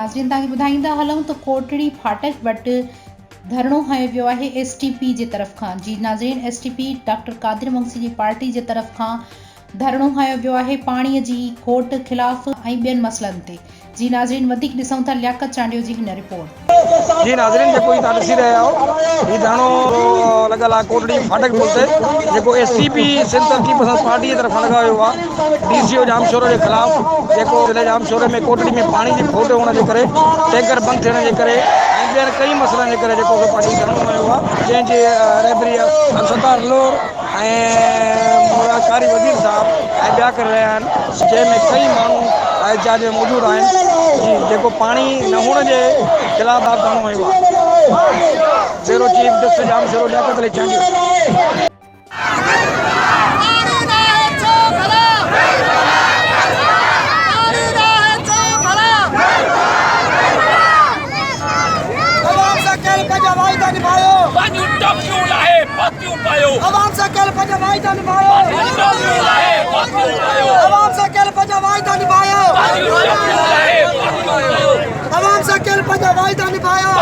नाज़रीन तव्हांखे ॿुधाईंदा हलूं त कोटड़ी फाटक वटि धरणो हयो वियो आहे एसटीपी जे तरफ़ खां। जी नाज़रीन, एसटीपी डॉक्टर कादिर मुंशी जी पार्टी जे तरफ़ खां धरणो हयो वियो आहे पाणीअ जी खोट खिलाफ़ ऐं ॿियनि मसइलनि ते। जी नाज़रीन, वधीक ॾिसूं था लियाकत चांडियो जी हिन रिपोर्ट। जी नाज़रीन, जेको तव्हां ॾिसी रहिया आहियो ही धरणो लॻल आहे कोटड़ी फाटक पुल ते, जेको एसटीपी सिंध तरक़ी पसंद पार्टी जी तरफ़ां लॻायो आहे डीसीओ जाम शोरे जे ख़िलाफ़। जेको ज़िले जाम शोरे में कोटड़ी में पाणी जी खोट हुअण जे करे, टैंकर बंदि थियण जे करे ऐं ॿियनि कई मसइलनि जे करे जेको पार्टी धरणो हयो आहे, जंहिंजे रहबरी सत्तार लोर ऐं मुराद वज़ीर साहब ऐं ॿिया करे रहिया आहिनि, जंहिंमें कई माण्हू एहतजाज में मौजूदु आहिनि। जी, जेको पाणी न हुअण जे खिलाफ़ धरणो हयो आहे। ब्यूरो चीफ डिस्ट्रिक्ट जाम शोरो लियाकत अली चांडियो। आवाम से कल पंज वाइदा निभायो, आवाम से कल पंज वाइदा निभायो, आवाम से कल पंज वाइदा निभायो।